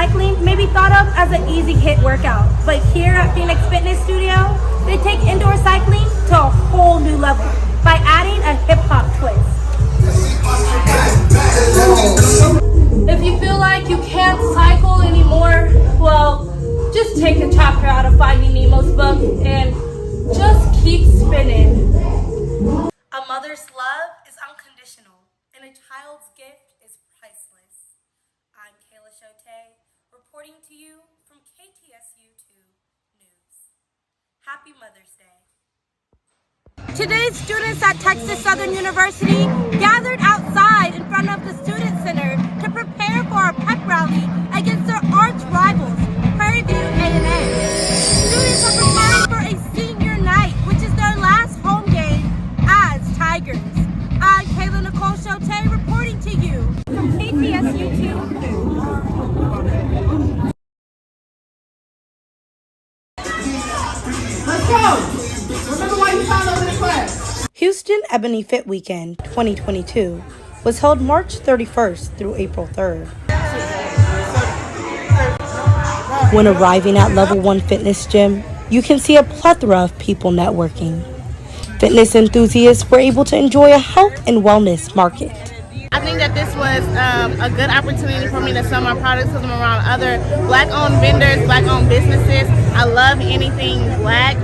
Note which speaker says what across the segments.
Speaker 1: cycling may be thought of as an easy hit workout, but here at Phoenix Fitness Studio, they take indoor cycling to a whole new level by adding a hip-hop twist. If you feel like you can't cycle anymore, well, just take a chapter out of Finding Nemo's book and just keep spinning. A mother's love is unconditional, and a child's gift is priceless. I'm Kayla Shote, reporting to you from KTSU2 News. Happy Mother's Day. Today's students at Texas Southern University gathered outside in front of the Student Center to prepare for a pep rally against their arch rivals, Prairie View A&M. Students are preparing for a senior night, which is their last home game as Tigers. I'm Kayla Nicole Shote reporting to you from KTSU2.
Speaker 2: Let's go! Remember why you found over the class.
Speaker 1: Houston Ebony Fit Weekend 2022 was held March 31st through April 3rd. When arriving at Level 1 Fitness Gym, you can see a plethora of people networking. Fitness enthusiasts were able to enjoy a health and wellness market.
Speaker 3: I think that this was a good opportunity for me to sell my products because I'm around other Black-owned vendors, Black-owned businesses. I love anything Black.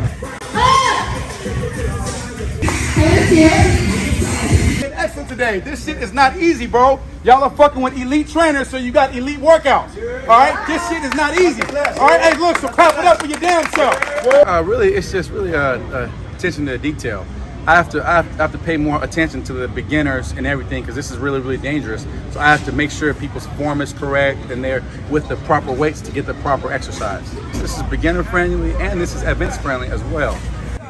Speaker 4: Excellent today. This shit is not easy, bro. Y'all are fucking with elite trainers, so you got elite workouts. All right, this shit is not easy. All right, hey, look, so clap it up for your damn self.
Speaker 5: Really, it's just really attention to detail. I have to pay more attention to the beginners and everything because this is really, really dangerous. So I have to make sure people's form is correct and they're with the proper weights to get the proper exercise. This is beginner friendly and this is advanced friendly as well.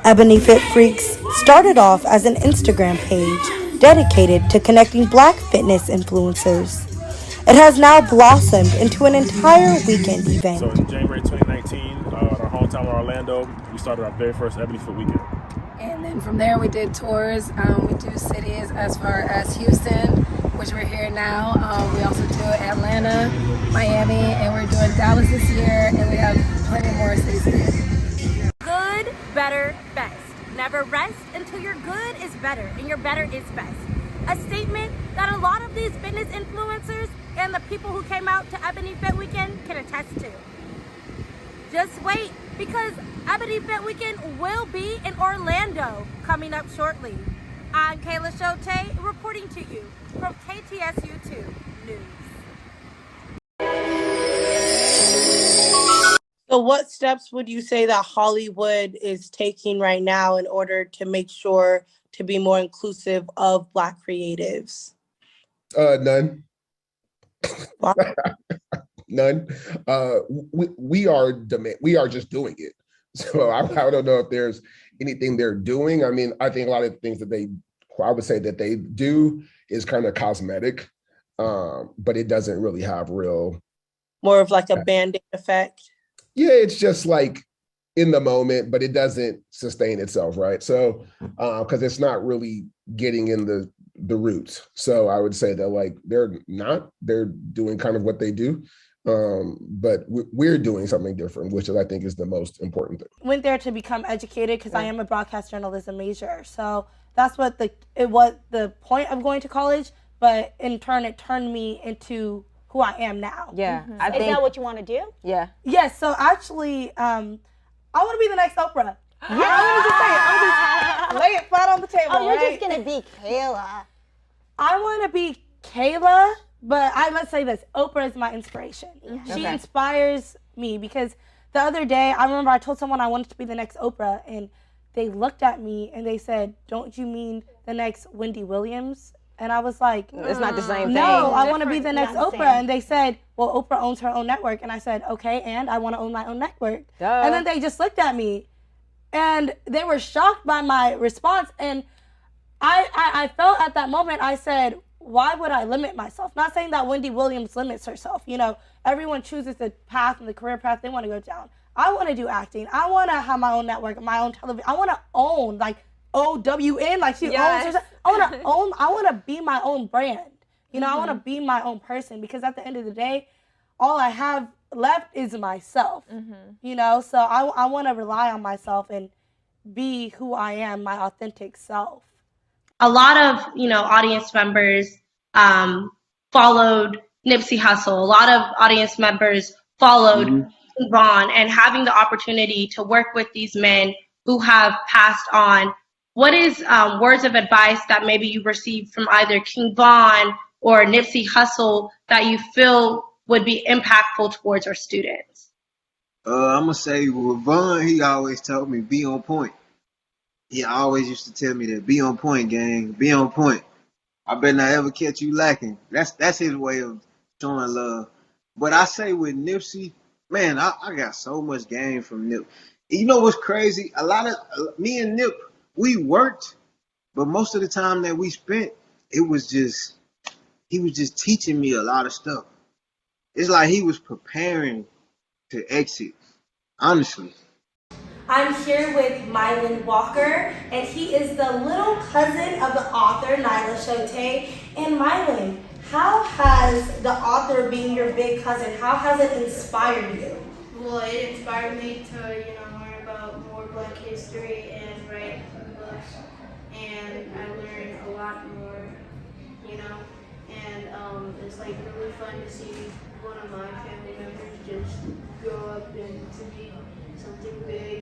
Speaker 1: Ebony Fit Freaks started off as an Instagram page dedicated to connecting Black fitness influencers. It has now blossomed into an entire weekend event.
Speaker 6: So in January 2019, in our hometown of Orlando, we started our very first Ebony Fit Weekend.
Speaker 7: And then from there we did tours. We do cities as far as Houston, which we're here now. We also do Atlanta, Miami, and we're doing Dallas this year, and we have plenty more cities to do.
Speaker 1: Good, better, best. Never rest until your good is better and your better is best. A statement that a lot of these fitness influencers and the people who came out to Ebony Fit Weekend can attest to. Just wait, because Ebony Fit Weekend will be in Orlando coming up shortly. I'm Kayla Shote reporting to you from KTSU2 News.
Speaker 8: So what steps would you say that Hollywood is taking right now in order to make sure to be more inclusive of Black creatives?
Speaker 9: None. None. We are just doing it. So I don't know if there's anything they're doing. I mean, I think a lot of the things that I would say that they do is kind of cosmetic, but it doesn't really have real.
Speaker 8: More of like a Band-Aid effect?
Speaker 9: Yeah, it's just like in the moment, but it doesn't sustain itself, right? So, because it's not really getting in the roots. So I would say that like they're doing kind of what they do. But we're doing something different, which I think is the most important thing.
Speaker 1: Went there to become educated because I am a broadcast journalism major. So that's what it was the point of going to college, but in turn it turned me into who I am now.
Speaker 10: Yeah.
Speaker 11: Mm-hmm. Is that what you want to do?
Speaker 10: Yeah.
Speaker 1: Yes, so actually, I want to be the next Oprah. Yeah. I'm going to just say it. I'm just lay it flat on the table,
Speaker 11: Oh, you're
Speaker 1: right?
Speaker 11: just going to be Kayla.
Speaker 1: I want to be Kayla, but let's say this. Oprah is my inspiration.
Speaker 11: Mm-hmm.
Speaker 1: She inspires me because the other day, I remember I told someone I wanted to be the next Oprah, and they looked at me and they said, "Don't you mean the next Wendy Williams?" And I was like,
Speaker 10: it's not the same thing.
Speaker 1: No, I want to be the next Oprah. And they said, well, Oprah owns her own network. And I said, okay, and I want to own my own network.
Speaker 10: Duh.
Speaker 1: And then they just looked at me and they were shocked by my response. And I felt at that moment, I said, why would I limit myself? Not saying that Wendy Williams limits herself. You know, everyone chooses the path and the career path they want to go down. I want to do acting. I want to have my own network, my own television. I want to own, like, OWN, like she owns herself. I want to be my own brand. You know, I want to be my own person because at the end of the day, all I have left is myself. You know, so I want to rely on myself and be who I am, my authentic self.
Speaker 10: A lot of, audience members followed Nipsey Hussle. A lot of audience members followed Vaughn, and having the opportunity to work with these men who have passed on. What is words of advice that maybe you received from either King Vaughn or Nipsey Hussle that you feel would be impactful towards our students?
Speaker 12: I'm gonna say with Vaughn, he always told me be on point. He always used to tell me that be on point, gang, be on point. I better not ever catch you lacking. That's his way of showing love. But I say with Nipsey, man, I got so much game from Nip. You know what's crazy? A lot of me and Nip, we worked, but most of the time that we spent, he was just teaching me a lot of stuff. It's like he was preparing to exit, honestly.
Speaker 1: I'm here with Mylan Walker, and he is the little cousin of the author, Nyla Shote. And Mylan, how has the author being your big cousin, how has it inspired you?
Speaker 13: Well, it inspired me to, learn about more Black history and write books. And I learned a lot more, and it's like really fun to see one of my family members just grow up and to be something big.